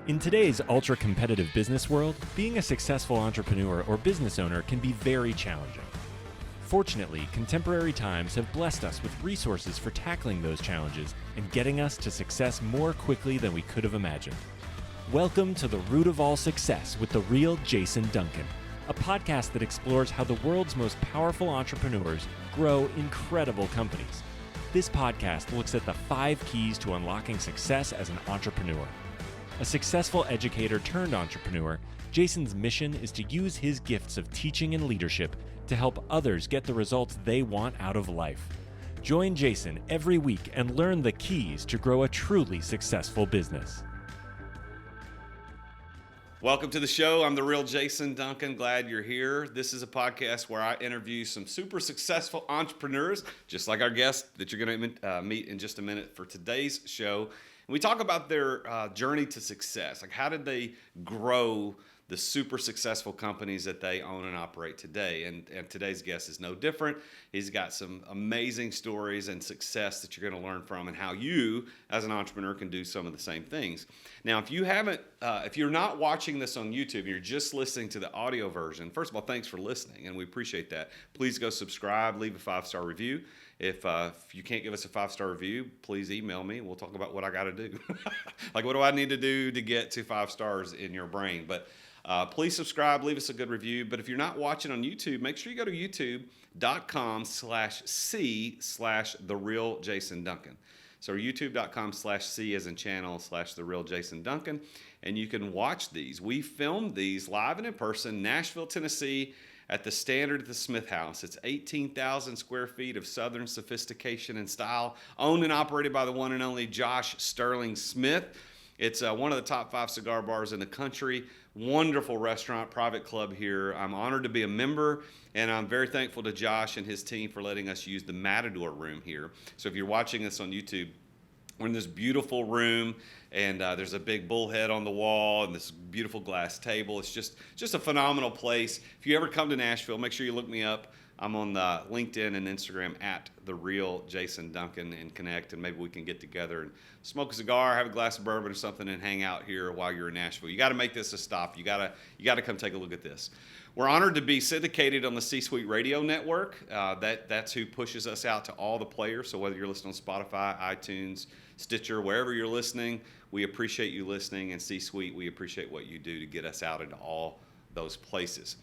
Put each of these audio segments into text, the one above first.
In today's ultra-competitive business world, being a successful entrepreneur or business owner can be very challenging. Fortunately, contemporary times have blessed us with resources for tackling those challenges and getting us to success more quickly than we could have imagined. Welcome to The Root of All Success with the real Jason Duncan, a podcast that explores how the world's most powerful entrepreneurs grow incredible companies. This podcast looks at the 5 keys to unlocking success as an entrepreneur. A successful educator turned entrepreneur, Jason's mission is to use his gifts of teaching and leadership to help others get the results they want out of life. Join Jason every week and learn the keys to grow a truly successful business. Welcome to the show. I'm the real Jason Duncan. Glad you're here. This is a podcast where I interview some super successful entrepreneurs, just like our guest that you're going to meet in just a minute for today's show. And we talk about their journey to success. Like, how did they grow the super successful companies that they own and operate today? And today's guest is no different. He's got some amazing stories and success that you're going to learn from, and how you, as an entrepreneur, can do some of the same things. Now, if you're not watching this on YouTube, you're just listening to the audio version, first of all, thanks for listening, and we appreciate that. Please go subscribe, leave a 5-star review. If you can't give us a 5-star review, please email me. We'll talk about what I got to do. Like, what do I need to do to get to 5 stars in your brain? But please subscribe, leave us a good review. But if you're not watching on YouTube, make sure you go to youtube.com/C/TheRealJasonDuncan. So youtube.com/C as in channel /TheRealJasonDuncan. And you can watch these. We filmed these live and in person, Nashville, Tennessee, at the Standard at the Smith House. It's 18,000 square feet of Southern sophistication and style, owned and operated by the one and only Josh Sterling Smith. It's one of the top 5 cigar bars in the country. Wonderful restaurant, private club here. I'm honored to be a member, and I'm very thankful to Josh and his team for letting us use the Matador room here. So if you're watching this on YouTube, we're in this beautiful room, and there's a big bullhead on the wall and this beautiful glass table. It's just a phenomenal place. If you ever come to Nashville, make sure you look me up. I'm on LinkedIn and Instagram at The Real Jason Duncan, and connect, and maybe we can get together and smoke a cigar, have a glass of bourbon or something, and hang out here while you're in Nashville. You got to make this a stop. You got to come take a look at this. We're honored to be syndicated on the C-Suite Radio Network. That's who pushes us out to all the players. So whether you're listening on Spotify, iTunes, Stitcher, wherever you're listening, we appreciate you listening. And C-Suite, we appreciate what you do to get us out into all those places.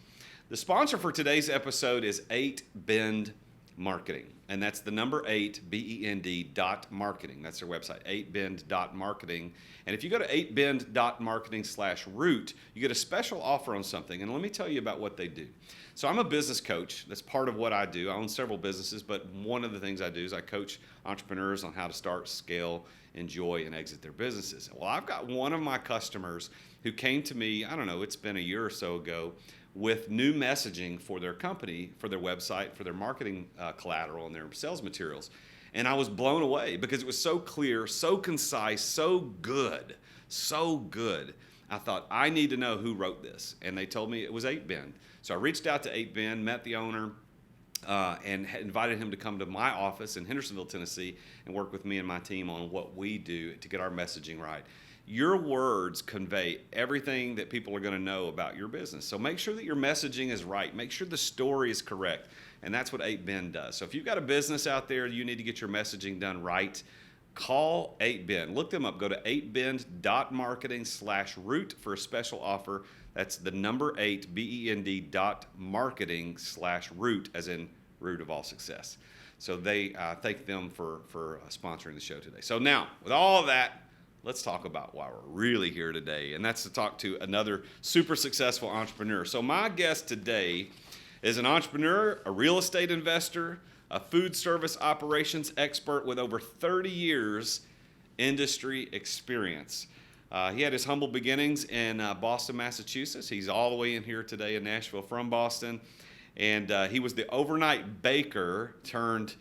The sponsor for today's episode is 8Bend Marketing, and that's the number 8, BEND .marketing. That's their website, 8bend.marketing. And if you go to 8bend.marketing/root, you get a special offer on something. And let me tell you about what they do. So I'm a business coach. That's part of what I do. I own several businesses, but one of the things I do is I coach entrepreneurs on how to start, scale, enjoy, and exit their businesses. Well, I've got one of my customers who came to me, I don't know, it's been a year or so ago, with new messaging for their company, for their website, for their marketing collateral and their sales materials. And I was blown away because it was so clear, so concise, so good. I thought, I need to know who wrote this. And they told me it was 8Bend. So I reached out to 8Bend, met the owner, and invited him to come to my office in Hendersonville, Tennessee, and work with me and my team on what we do to get our messaging right. Your words convey everything that people are going to know about your business. So make sure that your messaging is right. Make sure the story is correct. And that's what 8Bend does. So if you've got a business out there, you need to get your messaging done right, call 8Bend. Look them up. Go to 8bend.marketing/root for a special offer. That's the number 8, BEND.marketing/root, as in root of all success. So they thank them for sponsoring the show today. So now, with all of that, let's talk about why we're really here today, and that's to talk to another super successful entrepreneur. So my guest today is an entrepreneur, a real estate investor, a food service operations expert with over 30 years industry experience. He had his humble beginnings in Boston, Massachusetts. He's all the way in here today in Nashville from Boston, and he was the overnight baker turned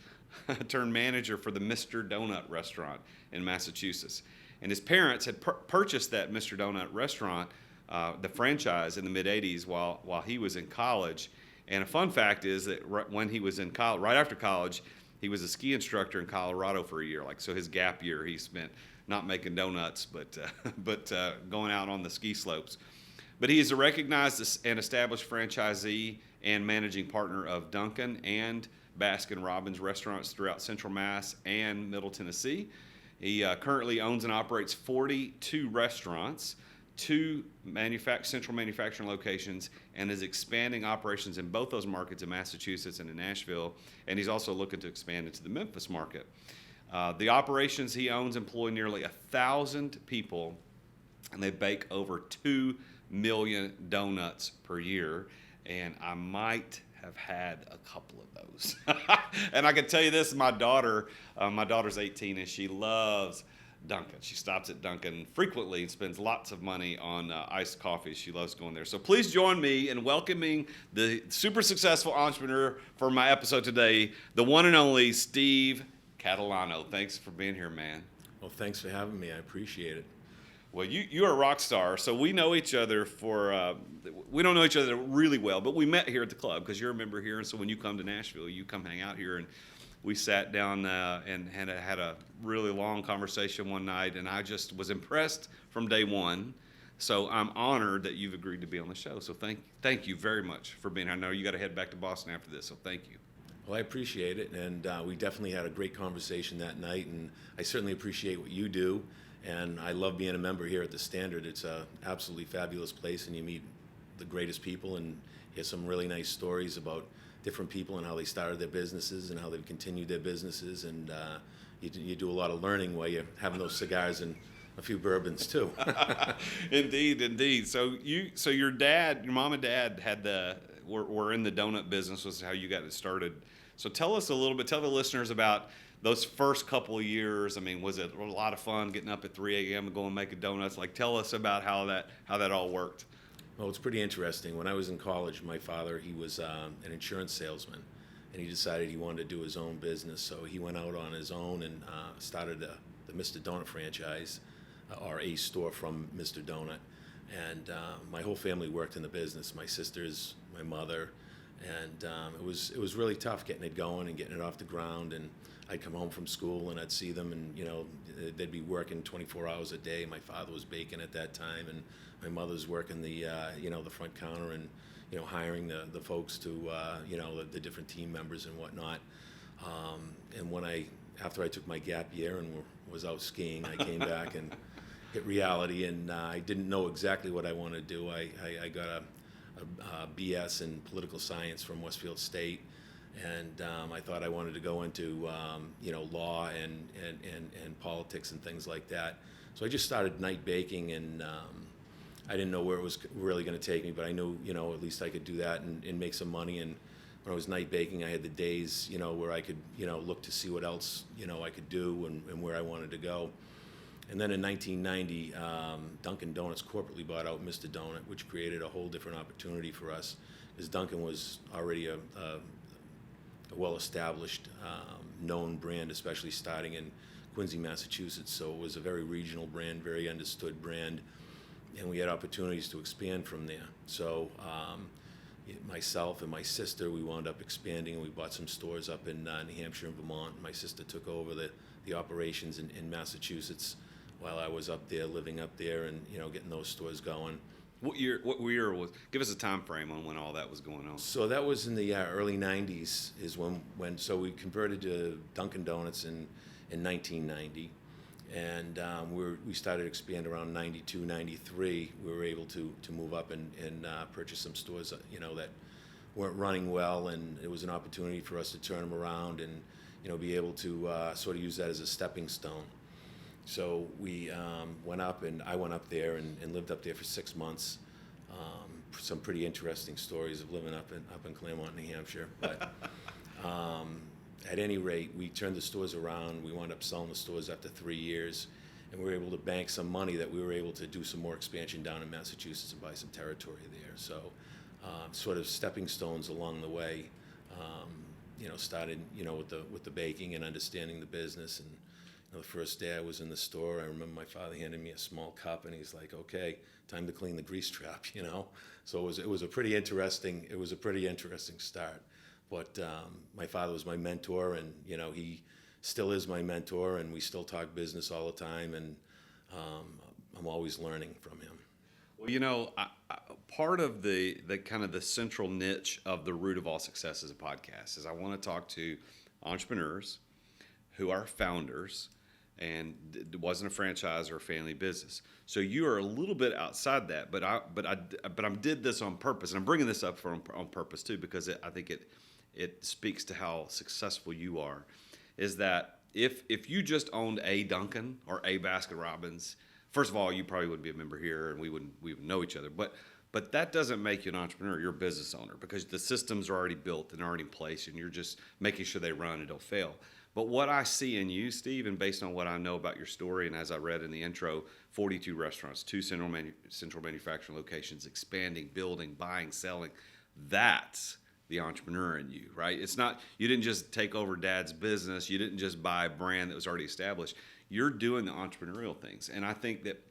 manager for the Mr. Donut restaurant in Massachusetts. And his parents had purchased that Mr. Donut restaurant, the franchise, in the mid-'80s while he was in college. And a fun fact is that when he was in college, right after college, he was a ski instructor in Colorado for a year. So his gap year, he spent not making donuts, but going out on the ski slopes. But he is a recognized and established franchisee and managing partner of Dunkin and Baskin Robbins restaurants throughout Central Mass and Middle Tennessee. He currently owns and operates 42 restaurants, 2 central manufacturing locations, and is expanding operations in both those markets in Massachusetts and in Nashville. And he's also looking to expand into the Memphis market. The operations he owns employ nearly 1,000 people, and they bake over 2 million donuts per year. And I might have had a couple of those. And I can tell you this, my daughter's 18 and she loves Dunkin. She stops at Dunkin frequently and spends lots of money on iced coffee. She loves going there. So please join me in welcoming the super successful entrepreneur for my episode today, the one and only Steve Catalano. Thanks for being here, man. Well, thanks for having me. I appreciate it. Well, you're a rock star, so we know each other we don't know each other really well, but we met here at the club because you're a member here, and so when you come to Nashville, you come hang out here, and we sat down and had a really long conversation one night, and I just was impressed from day one. So I'm honored that you've agreed to be on the show. So thank you very much for being here. I know you got to head back to Boston after this, so thank you. Well, I appreciate it, and we definitely had a great conversation that night, and I certainly appreciate what you do, and I love being a member here at the Standard. It's an absolutely fabulous place, and you meet the greatest people and hear some really nice stories about different people and how they started their businesses and how they've continued their businesses, and you do a lot of learning while you're having those cigars and a few bourbons too. Indeed. So your mom and dad were in the donut business, was how you got it started. So tell us a little bit, tell the listeners about those first couple of years. I mean, was it a lot of fun getting up at 3 a.m. and going and making donuts? Like, tell us about how that all worked. Well, it's pretty interesting. When I was in college, my father, he was an insurance salesman, and he decided he wanted to do his own business. So he went out on his own and started the Mr. Donut franchise, or a store from Mr. Donut. And my whole family worked in the business, my sisters, my mother, and it was really tough getting it going and getting it off the ground. And I'd come home from school and I'd see them, and they'd be working 24 hours a day. My father was baking at that time, and my mother's working the front counter and hiring the folks to the different team members and whatnot. And after I took my gap year and was out skiing, I came back and hit reality, and I didn't know exactly what I wanted to do. I got a BS in political science from Westfield State, and I thought I wanted to go into law and politics and things like that. So I just started night baking, and I didn't know where it was really going to take me, but I knew at least I could do that and make some money. And when I was night baking, I had the days where I could look to see what else I could do and where I wanted to go. And then in 1990, Dunkin Donuts corporately bought out Mr. Donut, which created a whole different opportunity for us, because Dunkin was already a well-established, known brand, especially starting in Quincy, Massachusetts. So it was a very regional brand, very understood brand, and we had opportunities to expand from there. So myself and my sister, we wound up expanding, and we bought some stores up in New Hampshire and Vermont. My sister took over the operations in Massachusetts while I was up there, living up there, and getting those stores going. What year was? Give us a time frame on when all that was going on. So that was in the early '90s. Is when so we converted to Dunkin Donuts in 1990, and we started to expand around '92, '93. We were able to move up and purchase some stores that weren't running well, and it was an opportunity for us to turn them around and be able to sort of use that as a stepping stone. So we went up, and I went up there and lived up there for 6 months. Some pretty interesting stories of living up in Claremont, New Hampshire. But at any rate, we turned the stores around. We wound up selling the stores after 3 years, and we were able to bank some money that we were able to do some more expansion down in Massachusetts and buy some territory there. So sort of stepping stones along the way. Started with the baking and understanding the business. And the first day I was in the store, I remember my father handed me a small cup, and he's like, "Okay, time to clean the grease trap," So it was a pretty interesting start. But my father was my mentor, and he still is my mentor, and we still talk business all the time, and I'm always learning from him. Well, part of the kind of the central niche of the Root of All Success as a podcast is I want to talk to entrepreneurs who are founders and it wasn't a franchise or a family business. So you are a little bit outside that, but I did this on purpose, and I'm bringing this up on purpose too because I think it speaks to how successful you are. Is that if you just owned a Duncan or a Baskin Robbins, first of all, you probably wouldn't be a member here, and we would know each other. But that doesn't make you an entrepreneur. You're a business owner because the systems are already built and already in place, and you're just making sure they run and don't fail. But what I see in you, Steve, and based on what I know about your story, and as I read in the intro, 42 restaurants, 2 central manufacturing locations, expanding, building, buying, selling, that's the entrepreneur in you, right? It's not, you didn't just take over dad's business. You didn't just buy a brand that was already established. You're doing the entrepreneurial things. And I think that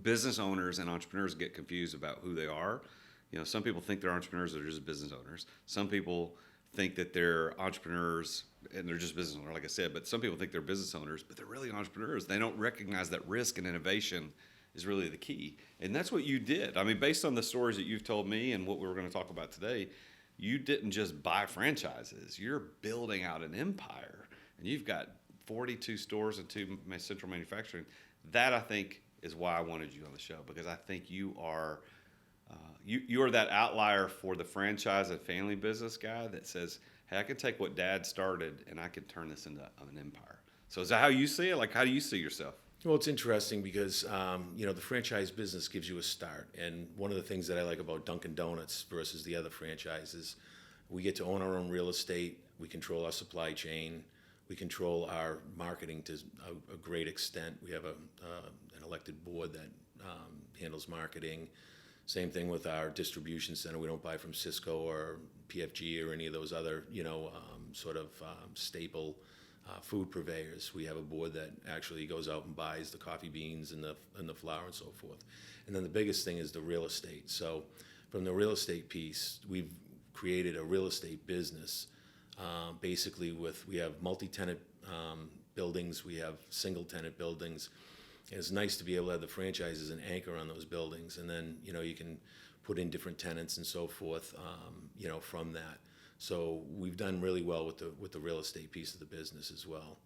business owners and entrepreneurs get confused about who they are. Some people think they're entrepreneurs, they're just business owners. Some people think that they're entrepreneurs and they're just business owners, like I said, but some people think they're business owners, but they're really entrepreneurs. They don't recognize that risk and innovation is really the key. And that's what you did. I mean, based on the stories that you've told me and what we were going to talk about today, you didn't just buy franchises. You're building out an empire, and you've got 42 stores and 2 central manufacturing. That, I think, is why I wanted you on the show, because I think you are you are that outlier for the franchise and family business guy that says, hey, I can take what dad started and I can turn this into an empire. So is that how you see it? Like, how do you see yourself? Well, it's interesting because, the franchise business gives you a start. And one of the things that I like about Dunkin Donuts versus the other franchises, we get to own our own real estate. We control our supply chain. We control our marketing to a great extent. We have an elected board that handles marketing. Same thing with our distribution center. We don't buy from Cisco or PFG or any of those other, staple food purveyors. We have a board that actually goes out and buys the coffee beans and the flour and so forth. And then the biggest thing is the real estate. So from the real estate piece, we've created a real estate business. Basically, we have multi-tenant buildings, we have single-tenant buildings. And it's nice to be able to have the franchise as an anchor on those buildings, and then you can put in different tenants and so forth, from that. So we've done really well with the real estate piece of the business as well,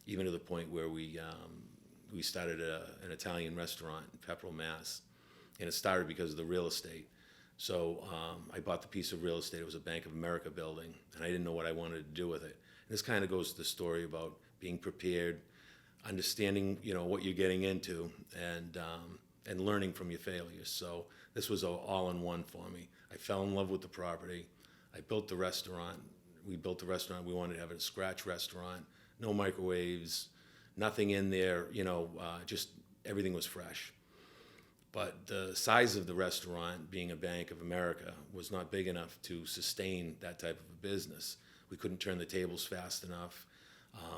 even to the point where we started an Italian restaurant in Pepperell, Mass, and it started because of the real estate. So I bought the piece of real estate. It was a Bank of America building, and I didn't know what I wanted to do with it. And this kind of goes to the story about being prepared, understanding what you're getting into, and learning from your failures. So this was all in one for me. I fell in love with the property. I built the restaurant. We built the restaurant. We wanted to have a scratch restaurant, no microwaves, nothing in there. Just everything was fresh. But the size of the restaurant, being a Bank of America, was not big enough to sustain that type of a business. We couldn't turn the tables fast enough.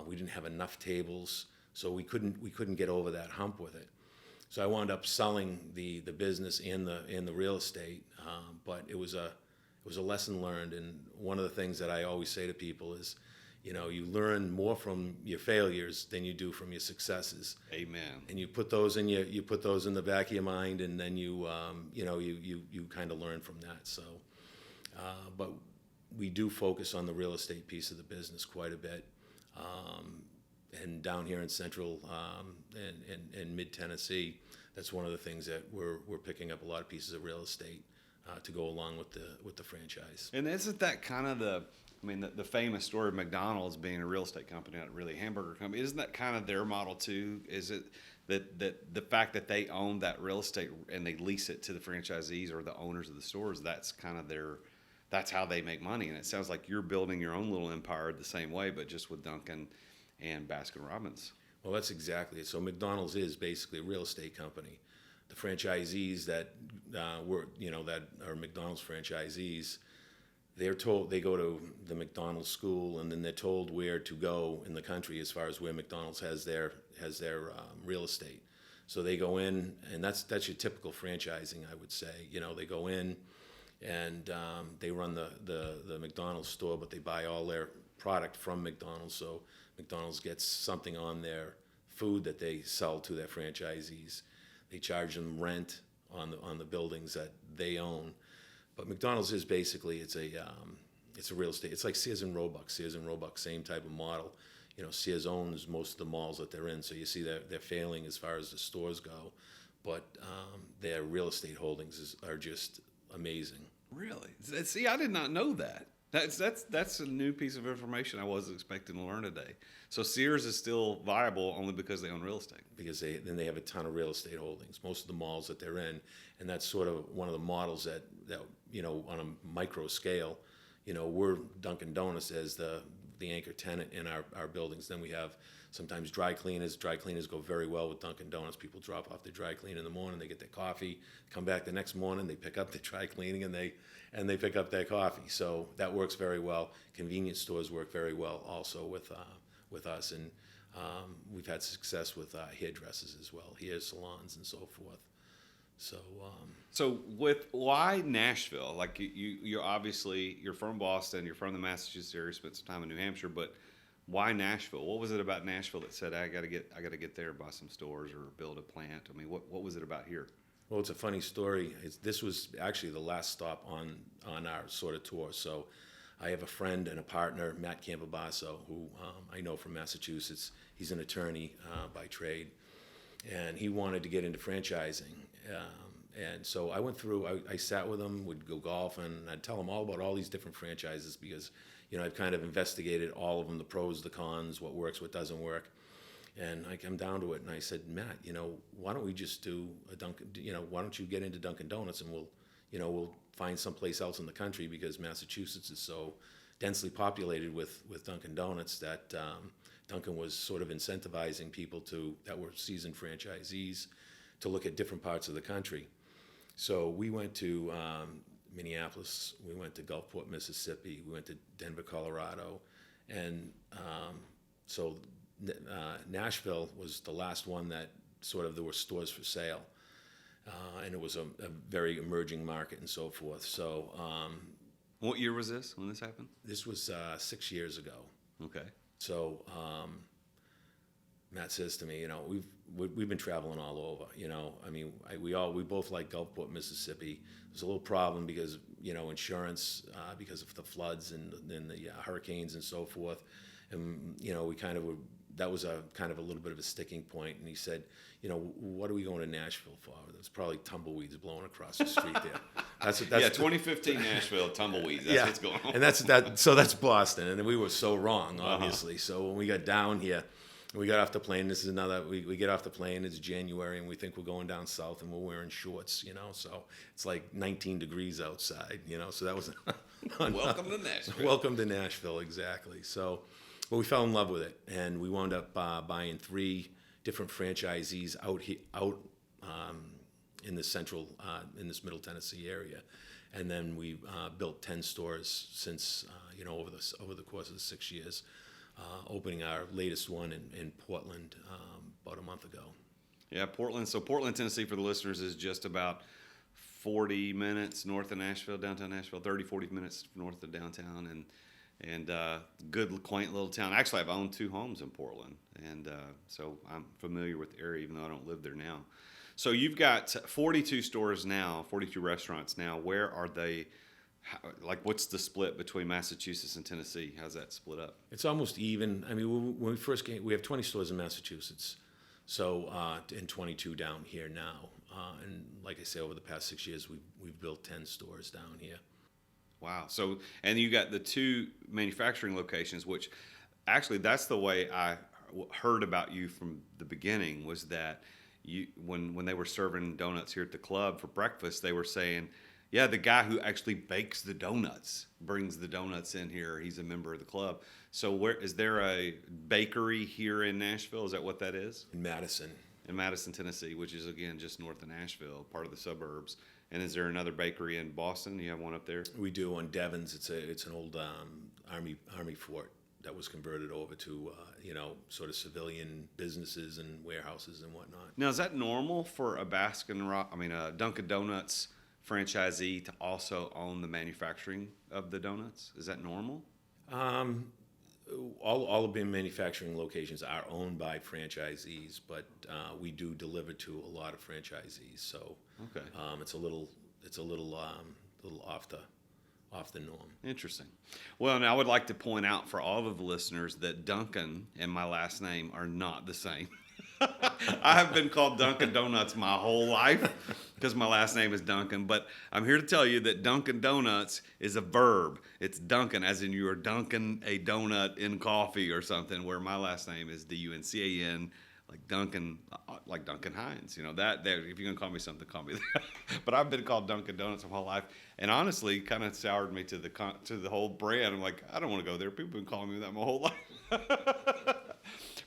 We didn't have enough tables, so we couldn't get over that hump with it. So I wound up selling the business and the real estate. But it was a lesson learned, and one of the things that I always say to people is, you learn more from your failures than you do from your successes. Amen. And you put those in the back of your mind, and then you kind of learn from that. So, but we do focus on the real estate piece of the business quite a bit. And down here in Central and Mid Tennessee, that's one of the things that we're picking up a lot of pieces of real estate to go along with the franchise. And isn't that kind of the famous story of McDonald's being a real estate company, not really a hamburger company? Isn't that kind of their model too? Is it that the fact that they own that real estate and they lease it to the franchisees or the owners of the stores, that's kind of that's how they make money? And it sounds like you're building your own little empire the same way, but just with Dunkin and Baskin Robbins. Well, that's exactly it. So McDonald's is basically a real estate company. The franchisees that that are McDonald's franchisees, they're told, they go to the McDonald's school, and then they're told where to go in the country as far as where McDonald's has their real estate. So they go in, and that's your typical franchising, I would say. They go in and they run the McDonald's store, but they buy all their product from McDonald's, so McDonald's gets something on their food that they sell to their franchisees. They charge them rent on the buildings that they own. But McDonald's is basically it's a real estate. It's like Sears and Roebuck. Sears and Roebuck, same type of model. Sears owns most of the malls that they're in, so you see they're failing as far as the stores go, but their real estate holdings are just amazing. Really? See, I did not know that. That's a new piece of information I wasn't expecting to learn today. So Sears is still viable only because they own real estate. Because they have a ton of real estate holdings, most of the malls that they're in, and that's sort of one of the models that on a micro scale, we're Dunkin Donuts as the anchor tenant in our buildings. Then we have sometimes dry cleaners. Dry cleaners go very well with Dunkin Donuts. People drop off their dry clean in the morning, they get their coffee, come back the next morning, they pick up their dry cleaning, and they pick up their coffee. So that works very well. Convenience stores work very well also with us, and we've had success with hairdressers as well, hair salons and so forth. So with why Nashville? Like you're obviously you're from Boston, you're from the Massachusetts area, spent some time in New Hampshire, but why Nashville? What was it about Nashville that said I got to get there, buy some stores or build a plant? I mean, what was it about here? Well, it's a funny story. This was actually the last stop on our sort of tour. So I have a friend and a partner, Matt Campobasso, who I know from Massachusetts. He's an attorney by trade, and he wanted to get into franchising. And so I went through, I sat with him, would go golf, and I'd tell him all about all these different franchises because, I've kind of investigated all of them, the pros, the cons, what works, what doesn't work. And I come down to it, and I said, Matt, why don't we just do a Dunkin', why don't you get into Dunkin' Donuts, and we'll find someplace else in the country, because Massachusetts is so densely populated with Dunkin' Donuts that Dunkin' was sort of incentivizing people that were seasoned franchisees to look at different parts of the country. So we went to Minneapolis, we went to Gulfport, Mississippi, we went to Denver, Colorado, and so Nashville was the last one that sort of there were stores for sale, and it was a very emerging market and so forth. So what year was this when this happened? This was 6 years ago. Okay. So Matt says to me, we've been traveling all over. I mean, we both like Gulfport, Mississippi. There's a little problem because insurance, because of the floods and the hurricanes and so forth, and we kind of that was a kind of a little bit of a sticking point. And he said, what are we going to Nashville for? There's probably tumbleweeds blowing across the street there. That's 2015 Nashville tumbleweeds. That's what's going on. And so that's Boston, and we were so wrong, obviously. So when we got down here, we got off the plane. This is we get off the plane. It's January, and we think we're going down south, and we're wearing shorts. So it's like 19 degrees outside. So that was welcome to Nashville. Welcome to Nashville, exactly. So, but we fell in love with it, and we wound up buying 3 different franchisees out in the central, in this Middle Tennessee area, and then we built 10 stores since over the course of the 6 years. Opening our latest one in Portland about a month ago. Yeah, Portland. So Portland, Tennessee, for the listeners, is just about 40 minutes north of Nashville, downtown Nashville, 30, 40 minutes north of downtown, and good, quaint little town. Actually, I've owned 2 homes in Portland, and so I'm familiar with the area, even though I don't live there now. So you've got 42 stores now, 42 restaurants now. Where are they? What's the split between Massachusetts and Tennessee? How's that split up? It's almost even. I mean, when we first came, we have 20 stores in Massachusetts, so and 22 down here now. And like I say, over the past 6 years, we've built 10 stores down here. Wow. So, and you got the 2 manufacturing locations, which actually that's the way I heard about you from the beginning, was that you when they were serving donuts here at the club for breakfast, they were saying, yeah, the guy who actually bakes the donuts brings the donuts in here. He's a member of the club. So where is there a bakery here in Nashville? Is that what that is? In Madison. In Madison, Tennessee, which is, again, just north of Nashville, part of the suburbs. And is there another bakery in Boston? You have one up there? We do on Devon's. It's an old Army fort that was converted over to sort of civilian businesses and warehouses and whatnot. Now, is that normal for a Dunkin' Donuts franchisee to also own the manufacturing of the donuts? Is that normal? All of the manufacturing locations are owned by franchisees, but we do deliver to a lot of franchisees. So Okay. it's a little off the norm. Interesting. Well, now I would like to point out for all of the listeners that Duncan and my last name are not the same. I have been called Dunkin Donuts my whole life because my last name is Duncan, but I'm here to tell you that Dunkin Donuts is a verb. It's Duncan, as in you are dunking a donut in coffee or something, where my last name is Duncan, like Duncan Hines. You know, that if you're going to call me something, call me that. But I've been called Dunkin Donuts my whole life, and honestly, kind of soured me to the whole brand. I'm like, I don't want to go there. People have been calling me that my whole life.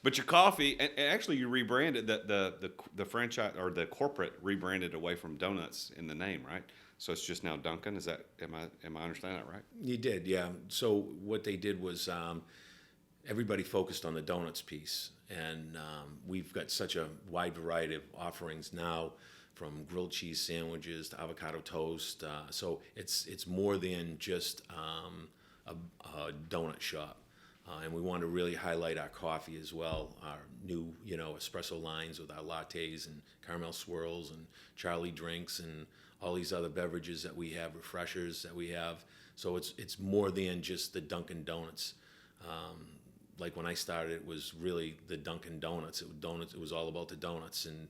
But your coffee, and actually, you rebranded the franchise or the corporate rebranded away from donuts in the name, right? So it's just now Dunkin'. Is that am I understanding that right? You did, yeah. So what they did was everybody focused on the donuts piece, and we've got such a wide variety of offerings now, from grilled cheese sandwiches to avocado toast. So it's more than just a donut shop. And we want to really highlight our coffee as well, our new, espresso lines with our lattes and caramel swirls and Charlie drinks and all these other beverages that we have, refreshers that we have. So it's more than just the Dunkin' Donuts. Like when I started, it was really the Dunkin' Donuts. It was all about the donuts and,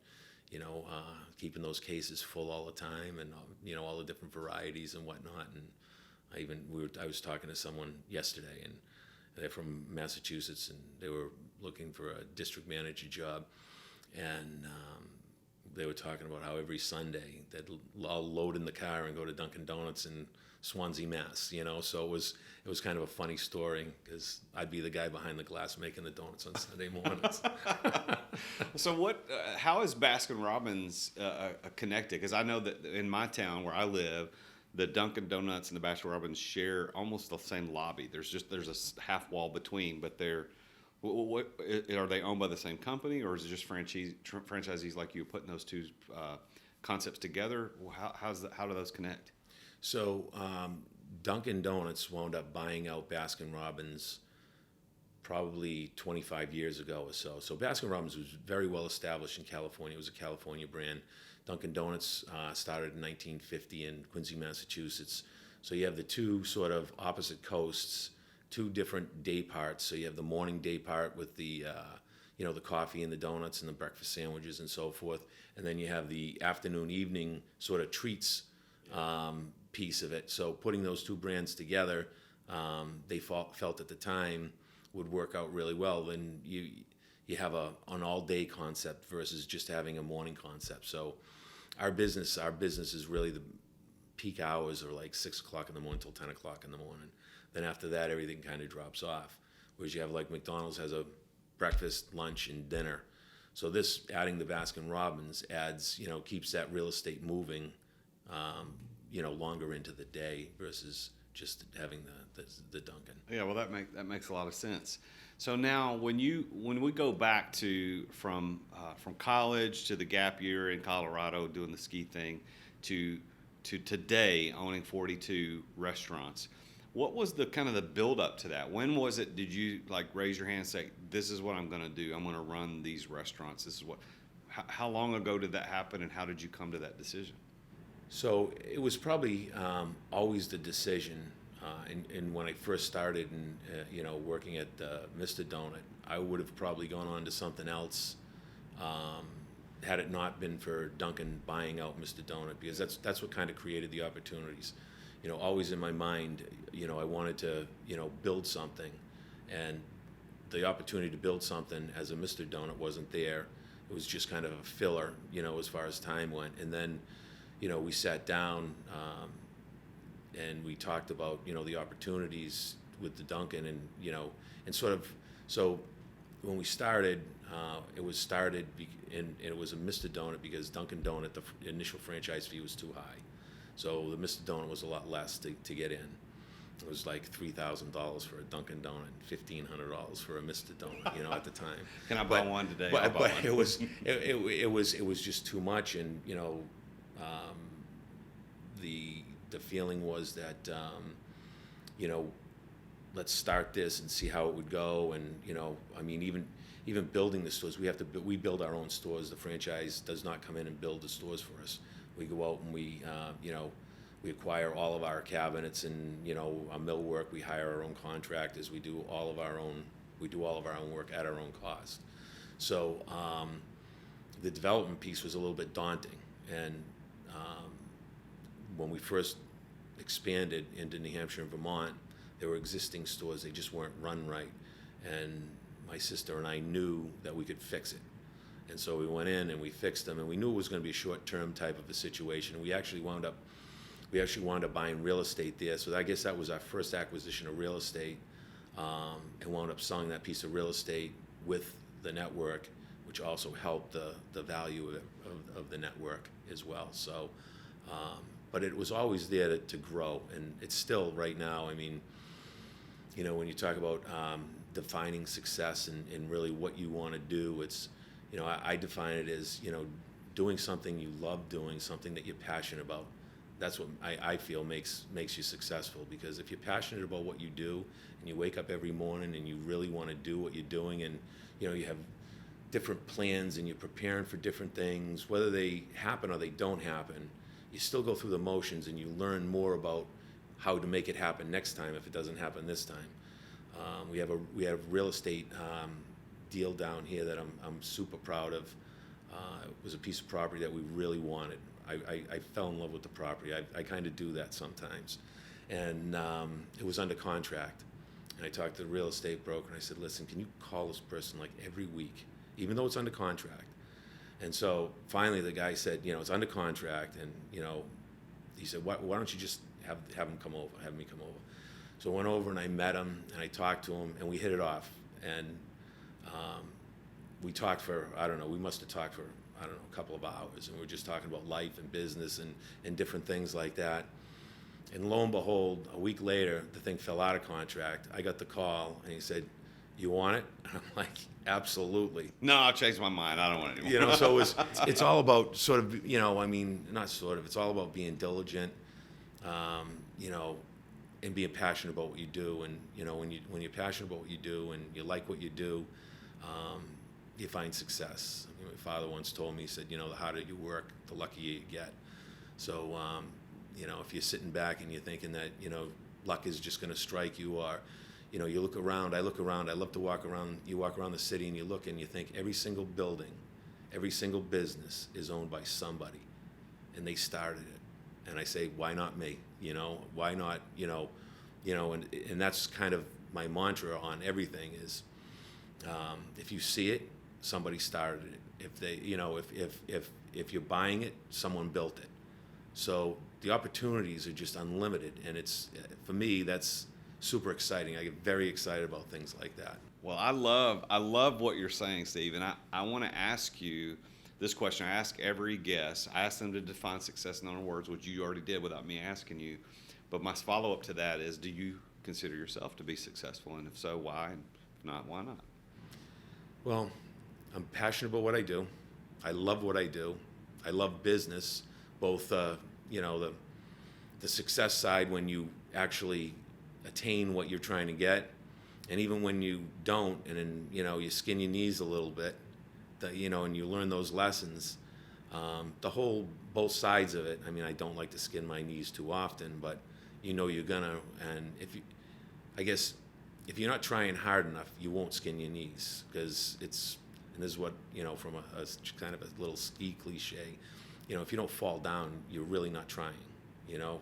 keeping those cases full all the time and, all the different varieties and whatnot. And I was talking to someone yesterday, and they're from Massachusetts, and they were looking for a district manager job, and they were talking about how every Sunday they'd all load in the car and go to Dunkin' Donuts in Swansea, Mass. So it was kind of a funny story because I'd be the guy behind the glass making the donuts on Sunday mornings. So how is Baskin Robbins connected? Because I know that in my town where I live, the Dunkin' Donuts and the Baskin Robbins share almost the same lobby. There's a half wall between, but are they owned by the same company, or is it just franchisees like you putting those two concepts together? How do those connect? So Dunkin' Donuts wound up buying out Baskin Robbins probably 25 years ago or so. So Baskin Robbins was very well established in California. It was a California brand. Dunkin' Donuts started in 1950 in Quincy, Massachusetts. So you have the two sort of opposite coasts, two different day parts. So you have the morning day part with the coffee and the donuts and the breakfast sandwiches and so forth. And then you have the afternoon, evening sort of treats piece of it. So putting those two brands together, they felt at the time would work out really well. Then you have an all-day concept versus just having a morning concept. So our business is really the peak hours are like 6 o'clock in the morning till 10 o'clock in the morning. Then after that, everything kind of drops off. Whereas you have like McDonald's has a breakfast, lunch, and dinner. So this adding the Baskin Robbins adds, keeps that real estate moving, longer into the day versus just having the Dunkin'. Yeah, well, that makes a lot of sense. So now, when we go back to from college to the gap year in Colorado doing the ski thing, to today owning 42 restaurants, what was the kind of the build up to that? When was it? Did you raise your hand and say, "This is what I'm going to do. I'm going to run these restaurants. This is what." How long ago did that happen, and how did you come to that decision? So it was probably always the decision. And when I first started and working at Mr. Donut, I would have probably gone on to something else had it not been for Dunkin' buying out Mr. Donut, because that's what kind of created the opportunities. Always in my mind, I wanted to build something, and the opportunity to build something as a Mr. Donut wasn't there. It was just kind of a filler, as far as time went. And then, we sat down. And we talked about, the opportunities with the Dunkin' and sort of, so when we started, it was started and it was a Mr. Donut because Dunkin' Donut, the initial franchise fee was too high. So the Mr. Donut was a lot less to get in. It was like $3,000 for a Dunkin' Donut, $1,500 for a Mr. Donut, at the time. Can I buy one today? But it was just too much, and the feeling was that let's start this and see how it would go. And I mean, even building the stores, we build our own stores. The franchise does not come in and build the stores for us. We go out and we acquire all of our cabinets and our millwork. We hire our own contractors. We do all of our own work at our own cost. So the development piece was a little bit daunting. And when we first expanded into New Hampshire and Vermont, there were existing stores. They just weren't run right. And my sister and I knew that we could fix it. And so we went in and we fixed them, and we knew it was going to be a short-term type of a situation. We actually wound up buying real estate there. So I guess that was our first acquisition of real estate, and wound up selling that piece of real estate with the network, which also helped the value of the network as well. So, but it was always there to grow, and it's still right now. I mean, when you talk about defining success and really what you want to do, it's, I define it as, doing something you love doing, something that you're passionate about. That's what I feel makes you successful, because if you're passionate about what you do and you wake up every morning and you really want to do what you're doing, and you have different plans and you're preparing for different things, whether they happen or they don't happen, you still go through the motions and you learn more about how to make it happen next time if it doesn't happen this time. We have real estate deal down here that I'm super proud of. It was a piece of property that we really wanted. I fell in love with the property. I kind of do that sometimes. And it was under contract. And I talked to the real estate broker and I said, listen, can you call this person like every week, even though it's under contract? And so finally the guy said, it's under contract. And, he said, why don't you just have me come over. So I went over and I met him and I talked to him and we hit it off. And we talked for, we must have talked for, a couple of hours. And we were just talking about life and business and different things like that. And lo and behold, a week later, the thing fell out of contract. I got the call and he said, you want it? And I'm like, absolutely. No, I'll change my mind. I don't want it anymore. So it's all about sort of, not sort of, it's all about being diligent, and being passionate about what you do. And, when you're passionate about what you do and you like what you do, you find success. My father once told me, he said, the harder you work, the luckier you get. So, if you're sitting back and you're thinking that, luck is just going to strike you, or, you look around, I look around, I love to walk around, you walk around the city and you look and you think every single building, every single business is owned by somebody, and they started it. And I say, why not me? Why not, and that's kind of my mantra on everything is, if you see it, somebody started it. If they, if you're buying it, someone built it. So the opportunities are just unlimited, and it's, for me, that's super exciting. I get very excited about things like that. Well, I love what you're saying, Steve, and I want to ask you this question. I ask every guest. I ask them to define success in their own words, which you already did without me asking you. But my follow-up to that is, do you consider yourself to be successful? And if so, why? And if not, why not? Well, I'm passionate about what I do. I love what I do. I love business, both, the success side when you actually attain what you're trying to get, and even when you don't, and then, you skin your knees a little bit, and you learn those lessons. Both sides of it. I mean, I don't like to skin my knees too often, but you're gonna, and if you're not trying hard enough, you won't skin your knees, because and this is what, from a kind of a little ski cliche, if you don't fall down, you're really not trying,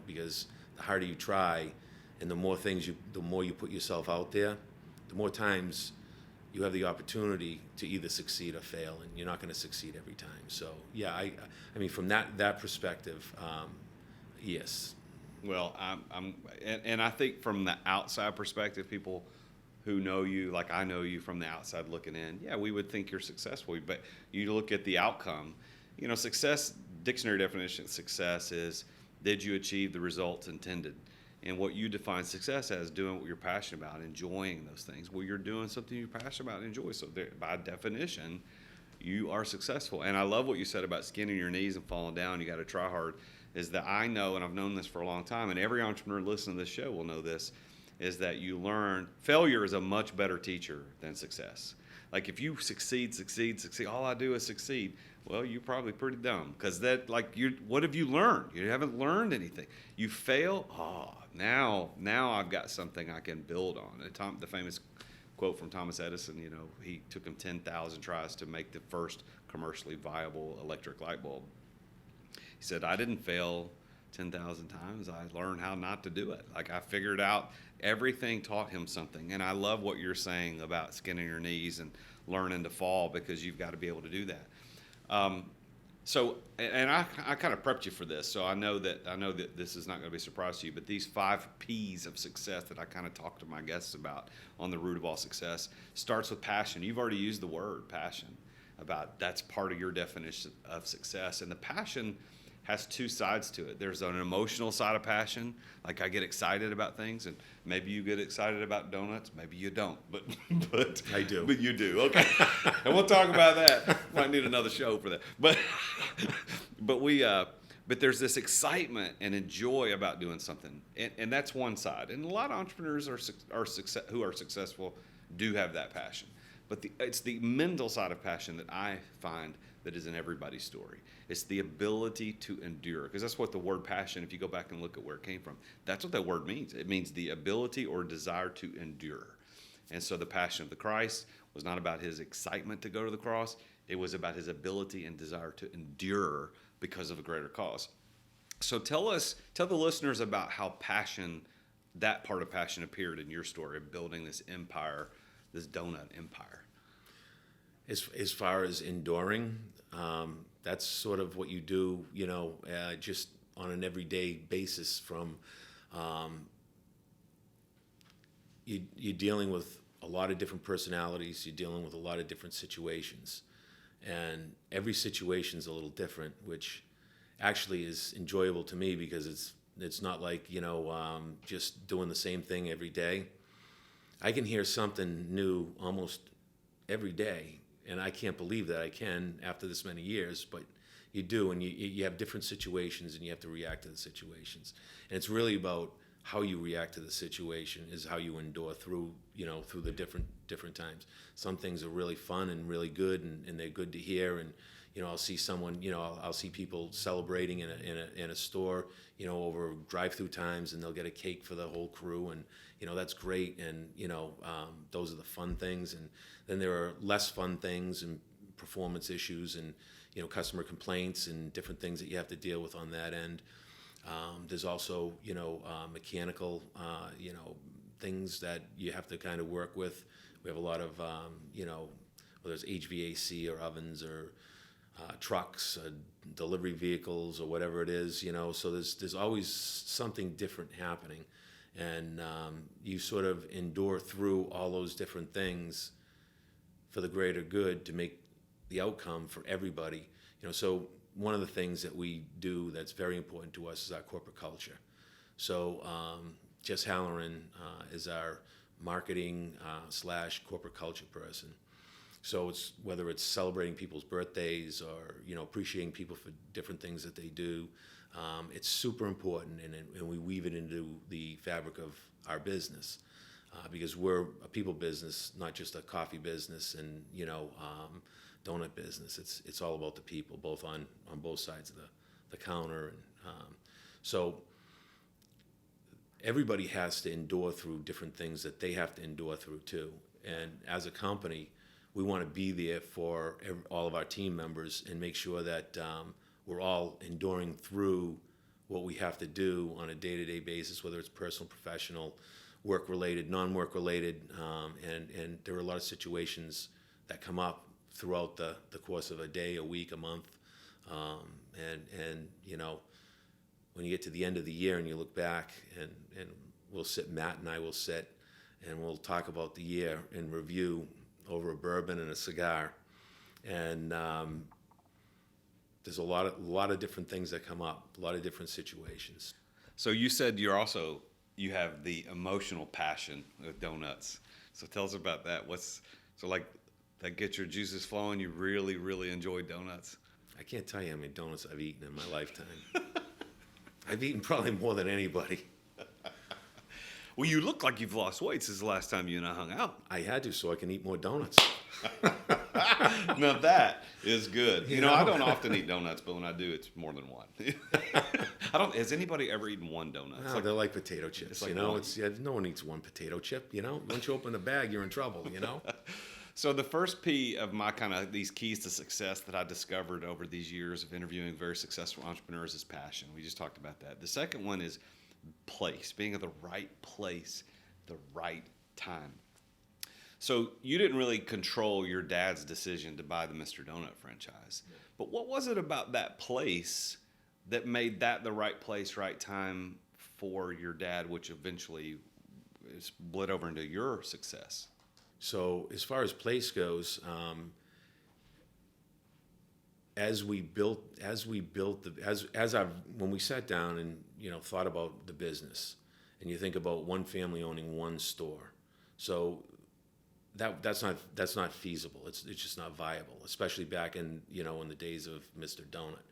because the harder you try and the more you put yourself out there, the more times you have the opportunity to either succeed or fail, and you're not going to succeed every time. So, yeah, I mean, from that perspective, yes. Well, and I think from the outside perspective, people who know you, like I know you from the outside looking in, yeah, we would think you're successful. But you look at the outcome. Success, dictionary definition of success is, did you achieve the results intended? And what you define success as, doing what you're passionate about, enjoying those things. Well, you're doing something you're passionate about and enjoy. So by definition, you are successful. And I love what you said about skinning your knees and falling down. You got to try hard. Is that I know, and I've known this for a long time, and every entrepreneur listening to this show will know this, is that you learn failure is a much better teacher than success. Like if you succeed, all I do is succeed. Well, you're probably pretty dumb because what have you learned? You haven't learned anything. You fail. Now I've got something I can build on. And the famous quote from Thomas Edison, he took him 10,000 tries to make the first commercially viable electric light bulb. He said, I didn't fail 10,000 times. I learned how not to do it. Like I figured out everything taught him something. And I love what you're saying about skinning your knees and learning to fall, because you've got to be able to do that. And I kind of prepped you for this, so I know that this is not going to be a surprise to you. But these 5 P's of success that I kind of talk to my guests about on the root of all success starts with passion. You've already used the word passion. About that's part of your definition of success, and the passion has 2 sides to it. There's an emotional side of passion, like I get excited about things, and maybe you get excited about donuts, maybe you don't, but I do. But you do, okay. And we'll talk about that. Might need another show for that. But there's this excitement and a joy about doing something, and that's one side. And a lot of entrepreneurs who are successful do have that passion. But it's the mental side of passion that I find that is in everybody's story. It's the ability to endure, because that's what the word passion, if you go back and look at where it came from, that's what that word means. It means the ability or desire to endure. And so the passion of the Christ was not about his excitement to go to the cross. It was about his ability and desire to endure because of a greater cause. So tell the listeners about how that part of passion appeared in your story of building this empire, this donut empire. As far as enduring, that's sort of what you do, just on an everyday basis. From you're dealing with a lot of different personalities. You're dealing with a lot of different situations, and every situation's a little different, which actually is enjoyable to me, because it's not like just doing the same thing every day. I can hear something new almost every day. And I can't believe that I can after this many years, but you do, and you have different situations, and you have to react to the situations. And it's really about how you react to the situation is how you endure through the different times. Some things are really fun and really good, and they're good to hear. And I'll see someone, I'll see people celebrating in a store, over drive-through times, and they'll get a cake for the whole crew, and that's great. And those are the fun things. And then there are less fun things and performance issues and customer complaints and different things that you have to deal with on that end. There's also mechanical things that you have to kind of work with. We have a lot of whether it's HVAC or ovens or trucks, delivery vehicles, or whatever it is, so there's always something different happening, and you sort of endure through all those different things for the greater good to make the outcome for everybody. So one of the things that we do that's very important to us is our corporate culture. So Jess Halloran is our marketing / corporate culture person. So whether it's celebrating people's birthdays or appreciating people for different things that they do, it's super important, and we weave it into the fabric of our business, because we're a people business, not just a coffee business and donut business. It's all about the people, both on both sides of the counter, and so everybody has to endure through different things that they have to endure through too. And as a company, we want to be there for all of our team members and make sure that we're all enduring through what we have to do on a day-to-day basis, whether it's personal, professional, work-related, non-work-related, and there are a lot of situations that come up throughout the course of a day, a week, a month, and when you get to the end of the year and you look back, and Matt and I will sit, and we'll talk about the year and review over a bourbon and a cigar, and there's a lot of different things that come up, a lot of different situations. So you said you have the emotional passion with donuts. So tell us about that. That gets your juices flowing? You really, really enjoy donuts? I can't tell you how many donuts I've eaten in my lifetime. I've eaten probably more than anybody. Well, you look like you've lost weight since the last time you and I hung out. I had to so I can eat more donuts. Now that is good. You know, I don't often eat donuts, but when I do, it's more than one. I don't. Has anybody ever eaten one donut? No, they're like potato chips. it's like you know, one. it's no one eats one potato chip. You know, once you open the bag, you're in trouble. You know. So the first P of my kind of these keys to success that I discovered over these years of interviewing very successful entrepreneurs is passion. We just talked about that. The second one is place, being at the right place, the right time. So you didn't really control your dad's decision to buy the Mr. Donut franchise. Yeah. But what was it about that place that made that the right place, right time for your dad, which eventually split over into your success? So as far as place goes, when we sat down and thought about the business, and you think about one family owning one store, so that's not feasible. It's just not viable, especially back in in the days of Mr. Donut.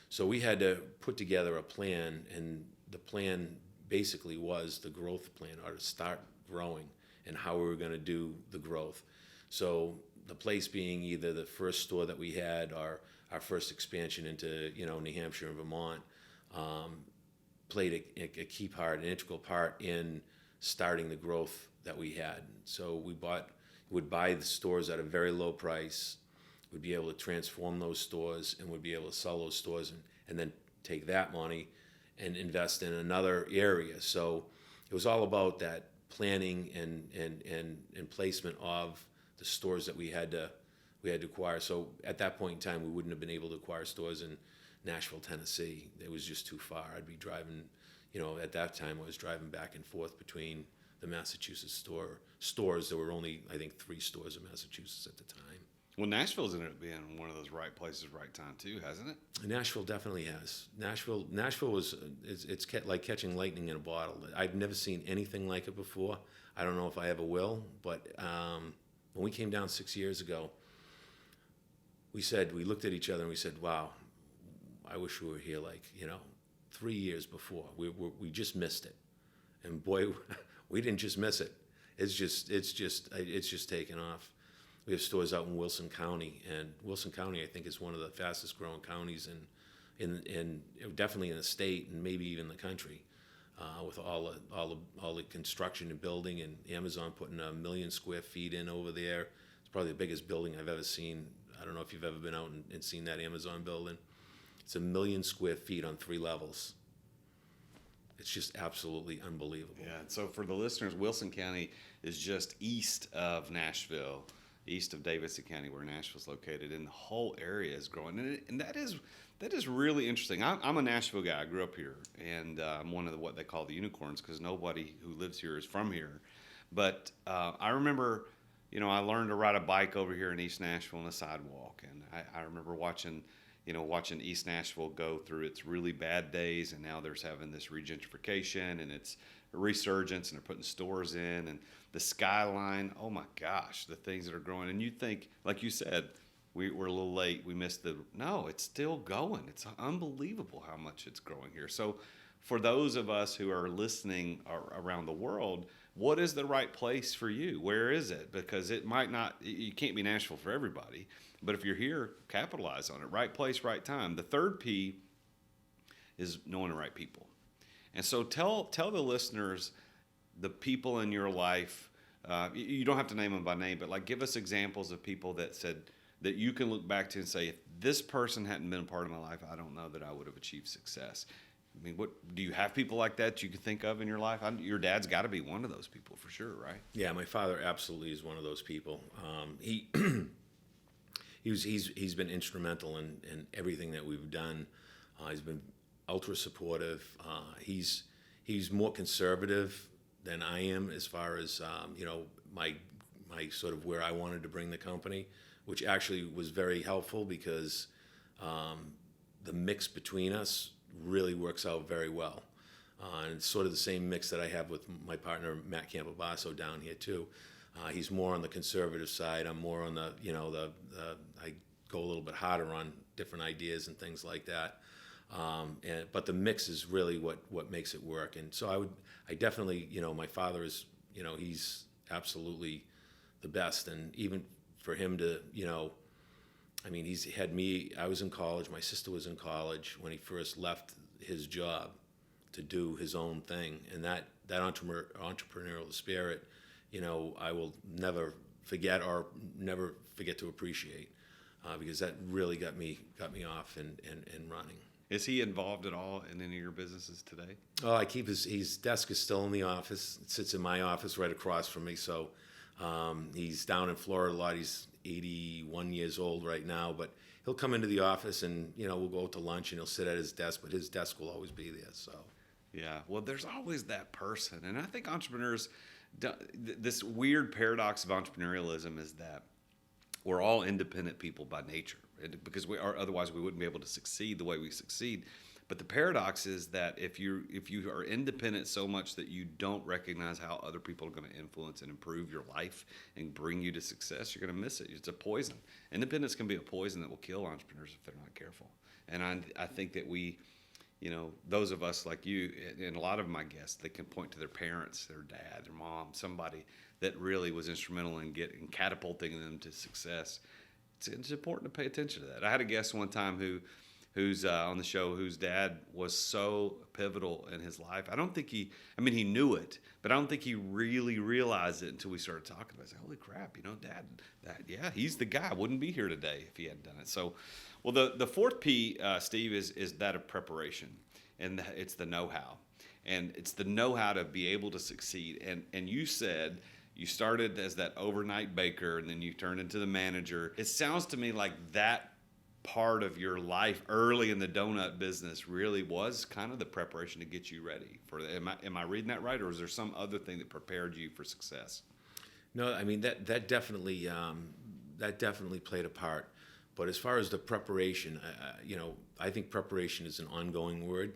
So we had to put together a plan, and the plan basically was the growth plan, or to start growing, and how we were going to do the growth. So the place being either the first store that we had or our first expansion into New Hampshire and Vermont played a key part, an integral part in starting the growth that we had. So we would buy the stores at a very low price. We'd be able to transform those stores, and would be able to sell those stores and then take that money and invest in another area. So it was all about that planning and placement of the stores that we had to acquire. So at that point in time, we wouldn't have been able to acquire stores in Nashville, Tennessee. It was just too far. I'd be driving, at that time I was driving back and forth between the Massachusetts stores. There were only, I think, 3 stores in Massachusetts at the time. Well, Nashville's ended up being one of those right places, right time too, hasn't it? Nashville definitely has. Nashville was it's like catching lightning in a bottle. I've never seen anything like it before. I don't know if I ever will, but when we came down 6 years ago, we looked at each other and we said, "Wow, I wish we were here 3 years before. We just missed it." And boy, we didn't just miss it. It's just taken off. We have stores out in Wilson County, and Wilson County, I think, is one of the fastest growing counties in definitely in the state and maybe even the country, with all the construction and building, and Amazon putting 1 million square feet in over there. It's probably the biggest building I've ever seen. I don't know if you've ever been out and seen that Amazon building. It's 1 million square feet on 3 levels. It's just absolutely unbelievable. Yeah. So for the listeners, Wilson County is just east of Nashville, east of Davidson County, where Nashville's located, and the whole area is growing. And that is really interesting. I'm a Nashville guy. I grew up here, and I'm one of what they call the unicorns, because nobody who lives here is from here. But I remember, I learned to ride a bike over here in East Nashville on the sidewalk, and I remember watching East Nashville go through its really bad days, and now there's having this regentrification, and it's a resurgence, and they're putting stores in, and the skyline, oh my gosh, the things that are growing. And you think, like you said, we're a little late, we missed no, it's still going. It's unbelievable how much it's growing here. So for those of us who are listening around the world, what is the right place for you? Where is it? Because it might not, you can't be Nashville for everybody, but if you're here, capitalize on it. Right place, right time. The third P is knowing the right people. And so tell the listeners the people in your life. You don't have to name them by name, but give us examples of people that said that you can look back to and say, if this person hadn't been a part of my life, I don't know that I would have achieved success. I mean, what do you have people like that you can think of in your life? Your dad's got to be one of those people for sure, right? Yeah, my father absolutely is one of those people. He's been instrumental in everything that we've done. He's been ultra supportive. He's more conservative than I am as far as my sort of where I wanted to bring the company, which actually was very helpful because the mix between us really works out very well. And it's sort of the same mix that I have with my partner Matt Campobasso down here too. He's more on the conservative side. I'm more on I go a little bit harder on different ideas and things like that. But the mix is really what makes it work. And so I definitely, my father is, he's absolutely the best. And even for him to, he's had me, I was in college, my sister was in college when he first left his job to do his own thing. And that entrepreneurial spirit, I will never forget to appreciate, because that really got me off and running. Is he involved at all in any of your businesses today? Oh, I keep his desk is still in the office. It sits in my office right across from me. So he's down in Florida a lot. He's 81 years old right now, but he'll come into the office and, we'll go out to lunch and he'll sit at his desk, but his desk will always be there. So. Yeah, well, there's always that person. And I think entrepreneurs, this weird paradox of entrepreneurialism is that we're all independent people by nature, because otherwise we wouldn't be able to succeed the way we succeed. But the paradox is that if you are independent so much that you don't recognize how other people are going to influence and improve your life and bring you to success, you're going to miss it. It's a poison. Independence can be a poison that will kill entrepreneurs if they're not careful. And I think that we, those of us like you and a lot of my guests, they can point to their parents, their dad, their mom, somebody that really was instrumental in catapulting them to success. It's important to pay attention to that. I had a guest one time who's on the show whose dad was so pivotal in his life. I don't think he knew it, but I don't think he really realized it until we started talking about it. I said, holy crap, Dad, he's the guy. I wouldn't be here today if he hadn't done it. So, well, the fourth P, Steve, is that of preparation, and it's the know-how. And it's the know-how to be able to succeed. And you said you started as that overnight baker, and then you turned into the manager. It sounds to me like that part of your life early in the donut business really was kind of the preparation to get you ready for that. Am I reading that right, or is there some other thing that prepared you for success? No, that definitely played a part. But as far as the preparation, I think preparation is an ongoing word,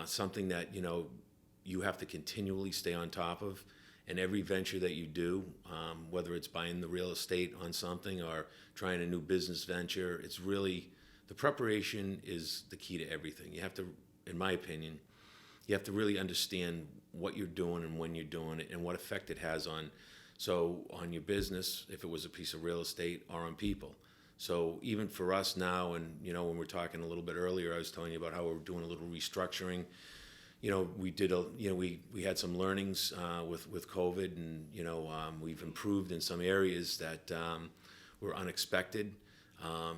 something that you have to continually stay on top of. And every venture that you do, whether it's buying the real estate on something or trying a new business venture, it's really, the preparation is the key to everything. You have to, in my opinion, you have to really understand what you're doing and when you're doing it and what effect it has on your business, if it was a piece of real estate, or on people. So even for us now, and when we're talking a little bit earlier, I was telling you about how we're doing a little restructuring. We did we had some learnings with COVID, and we've improved in some areas that were unexpected.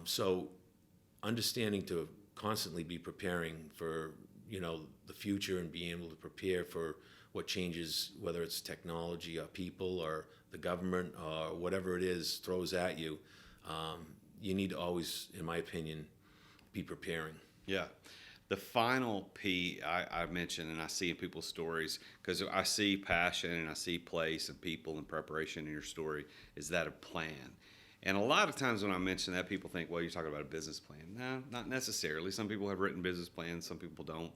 So understanding to constantly be preparing for the future and being able to prepare for what changes, whether it's technology or people or the government or whatever it is throws at you. You need to always, in my opinion, be preparing. Yeah. The final P I mentioned, and I see in people's stories, because I see passion and I see place and people and preparation in your story, is that a plan. And a lot of times when I mention that, people think, well, you're talking about a business plan. No, not necessarily. Some people have written business plans, some people don't.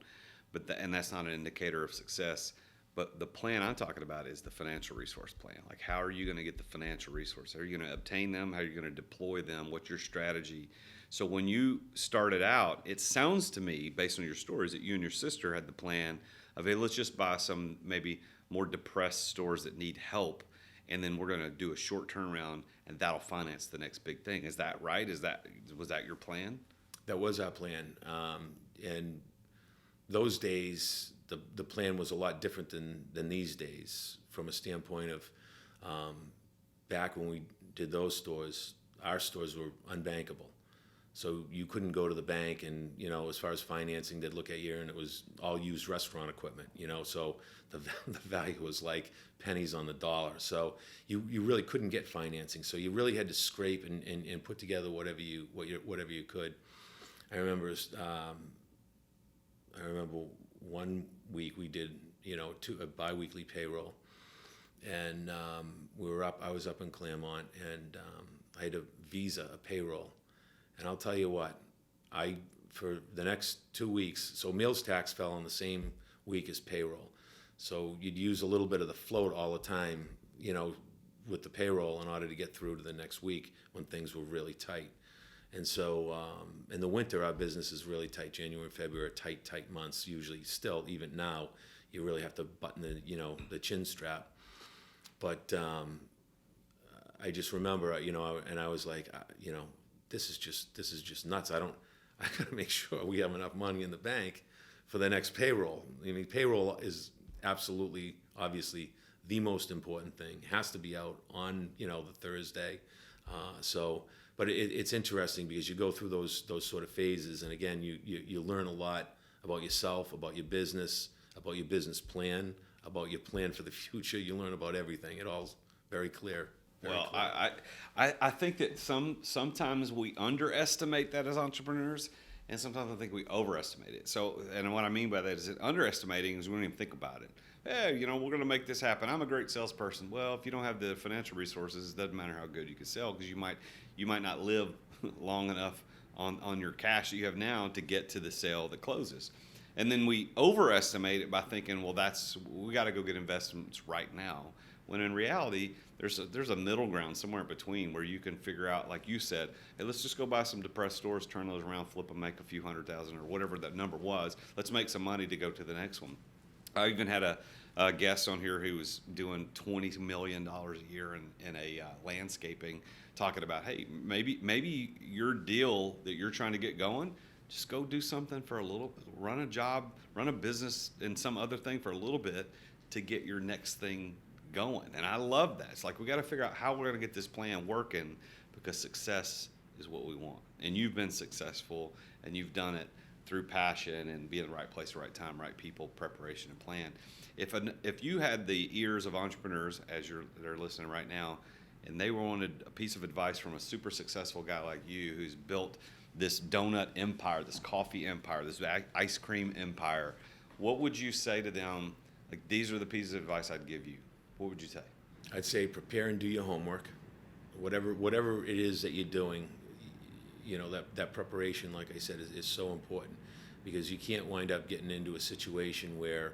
And that's not an indicator of success. But the plan I'm talking about is the financial resource plan. Like, how are you going to get the financial resources? How are you going to obtain them? How are you going to deploy them? What's your strategy? So when you started out, it sounds to me, based on your stories, that you and your sister had the plan of, hey, let's just buy some maybe more depressed stores that need help, and then we're going to do a short turnaround, and that'll finance the next big thing. Is that right? Was that your plan? That was our plan. And those days, the plan was a lot different than these days, from a standpoint of back when we did those stores, our stores were unbankable. So you couldn't go to the bank and, as far as financing, they'd look at you and it was all used restaurant equipment, so the value was like pennies on the dollar. So you really couldn't get financing. So you really had to scrape and put together whatever you could. I remember one week we did, a bi-weekly payroll, and I was up in Claremont, and I had a payroll. And I'll tell you what, for the next 2 weeks, so meals tax fell on the same week as payroll. So you'd use a little bit of the float all the time, with the payroll in order to get through to the next week when things were really tight. And so in the winter, our business is really tight. January and February are tight months. Usually, still, even now, you really have to button the chin strap. But I just remember, and I was like, this is just nuts. I got to make sure we have enough money in the bank for the next payroll. I mean, payroll is absolutely, obviously, the most important thing. It has to be out on the Thursday. But it's interesting because you go through those sort of phases, and again, you learn a lot about yourself, about your business plan, about your plan for the future. You learn about everything. It all's very clear. Well, I think that sometimes we underestimate that as entrepreneurs, and sometimes I think we overestimate it. So, and what I mean by that is that underestimating is we don't even think about it. Hey, we're going to make this happen. I'm a great salesperson. Well, if you don't have the financial resources, it doesn't matter how good you can sell, because you might not live long enough on your cash that you have now to get to the sale that closes. And then we overestimate it by thinking, well, we got to go get investments right now. When in reality, there's a middle ground somewhere in between where you can figure out, like you said, hey, let's just go buy some depressed stores, turn those around, flip them, make a few $100,000 or whatever that number was. Let's make some money to go to the next one. I even had a guest on here who was doing $20 million a year in a landscaping, talking about, hey, maybe your deal that you're trying to get going, just go do something for a little, run a job, run a business in some other thing for a little bit to get your next thing going. And I love that. It's like we got to figure out how we're going to get this plan working, because success is what we want. And you've been successful, and you've done it through passion and being in the right place, right time, right people, preparation, and plan. If you had the ears of entrepreneurs as they're listening right now, and they wanted a piece of advice from a super successful guy like you who's built this donut empire, this coffee empire, this ice cream empire, what would you say to them? Like, these are the pieces of advice I'd give you. What would you say? I'd say prepare and do your homework. Whatever it is that you're doing, that preparation, like I said, is so important, because you can't wind up getting into a situation where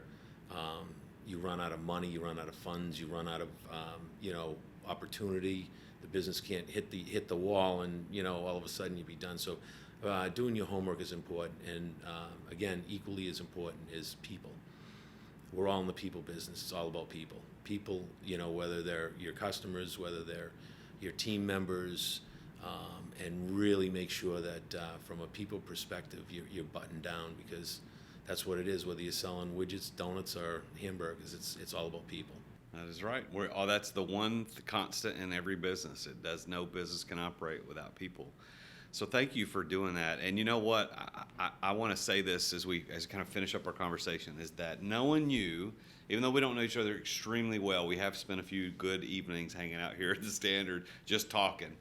you run out of money, you run out of funds, you run out of opportunity. The business can't hit the wall, and all of a sudden you'd be done. So doing your homework is important, and again, equally as important is people. We're all in the people business. It's all about people. People, whether they're your customers, whether they're your team members, and really make sure that from a people perspective, you're buttoned down, because that's what it is. Whether you're selling widgets, donuts, or hamburgers, it's all about people. That is right. That's the one constant in every business. No business can operate without people. So thank you for doing that. And you know what? I want to say this as we kind of finish up our conversation, is that knowing you, even though we don't know each other extremely well, we have spent a few good evenings hanging out here at the Standard just talking.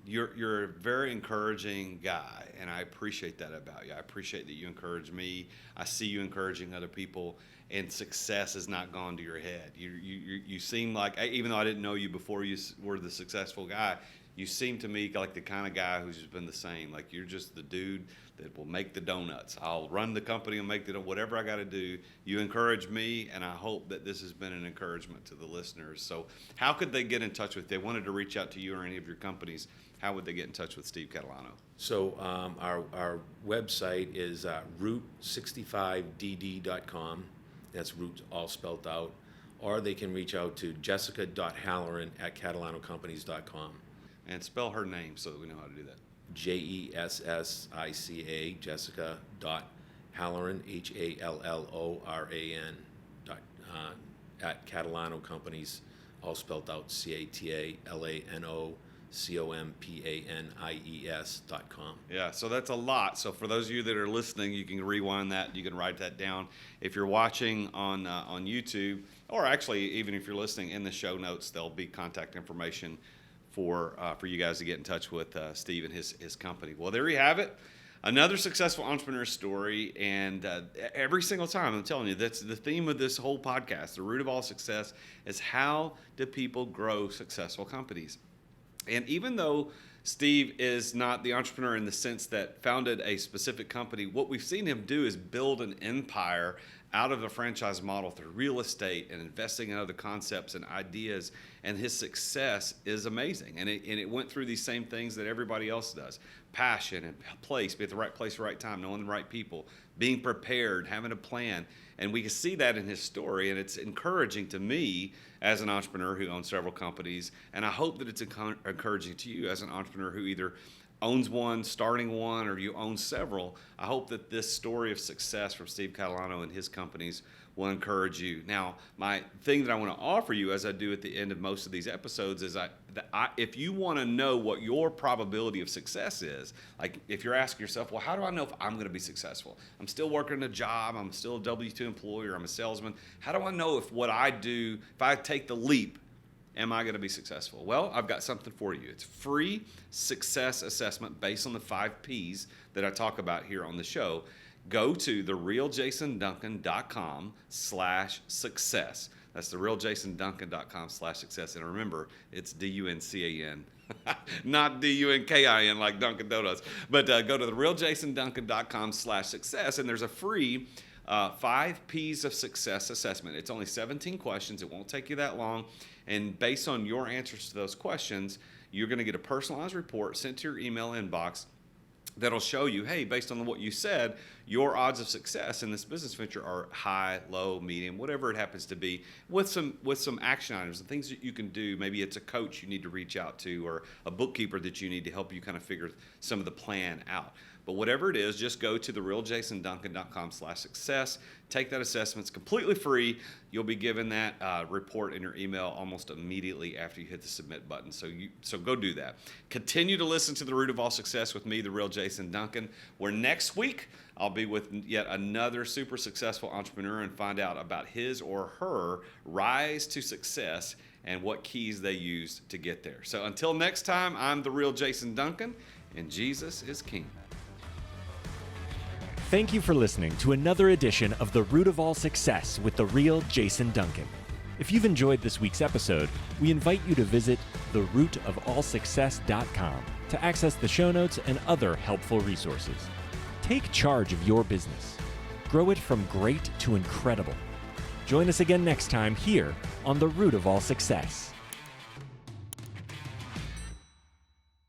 You're a very encouraging guy, and I appreciate that about you. I appreciate that you encourage me. I see you encouraging other people, and success has not gone to your head. You seem like, even though I didn't know you before you were the successful guy, you seem to me like the kind of guy who's just been the same. Like, you're just the dude that will make the donuts. I'll run the company and make whatever I got to do. You encourage me, and I hope that this has been an encouragement to the listeners. So how could they get in touch with you? If they wanted to reach out to you or any of your companies, how would they get in touch with Steve Catalano? So our website is route65dd.com. That's route all spelled out. Or they can reach out to jessica.halloran@catalanocompanies.com. And spell her name so that we know how to do that. Jessica, Jessica.Halloran, HALLORAN, at Catalano Companies, all spelled out, CATALANOCOMPANIES.com. Yeah, so that's a lot. So for those of you that are listening, you can rewind that. You can write that down. If you're watching on YouTube, or actually even if you're listening, in the show notes, there'll be contact information for you guys to get in touch with Steve and his company. Well, there you have it. Another successful entrepreneur story. And every single time, I'm telling you, that's the theme of this whole podcast. The root of all success is, how do people grow successful companies? And even though Steve is not the entrepreneur in the sense that founded a specific company. What we've seen him do is build an empire out of a franchise model through real estate and investing in other concepts and ideas, and his success is amazing. And it went through these same things that everybody else does. Passion and place, be at the right place, right time, knowing the right people, being prepared, having a plan. And we can see that in his story, and it's encouraging to me as an entrepreneur who owns several companies, and I hope that it's encouraging to you as an entrepreneur who either owns one, starting one, or you own several. I hope that this story of success from Steve Catalano and his companies will encourage you. Now, my thing that I want to offer you, as I do at the end of most of these episodes, is if you want to know what your probability of success is, like if you're asking yourself, well, how do I know if I'm going to be successful? I'm still working a job, I'm still a W-2 employee, or I'm a salesman. How do I know if what I do, if I take the leap, am I going to be successful? Well, I've got something for you. It's free success assessment based on the 5 Ps that I talk about here on the show. Go to therealjasonduncan.com/success. That's therealjasonduncan.com/success. And remember, it's DUNCAN, not DUNKIN like Dunkin Donuts. But go to thealjasonduncan.com/success, and there's a free 5 Ps of success assessment. It's only 17 questions. It won't take you that long. And based on your answers to those questions, you're going to get a personalized report sent to your email inbox that'll show you, hey, based on what you said, your odds of success in this business venture are high, low, medium, whatever it happens to be, with some action items and things that you can do. Maybe it's a coach you need to reach out to, or a bookkeeper that you need to help you kind of figure some of the plan out. But whatever it is, just go to thealjasonduncan.com/success. Take that assessment. It's completely free. You'll be given that report in your email almost immediately after you hit the submit button. So go do that. Continue to listen to The Root of All Success with me, The Real Jason Duncan, where next week I'll be with yet another super successful entrepreneur and find out about his or her rise to success and what keys they use to get there. So until next time, I'm The Real Jason Duncan, and Jesus is King. Thank you for listening to another edition of The Root of All Success with the real Jason Duncan. If you've enjoyed this week's episode, we invite you to visit therootofallsuccess.com to access the show notes and other helpful resources. Take charge of your business. Grow it from great to incredible. Join us again next time here on The Root of All Success.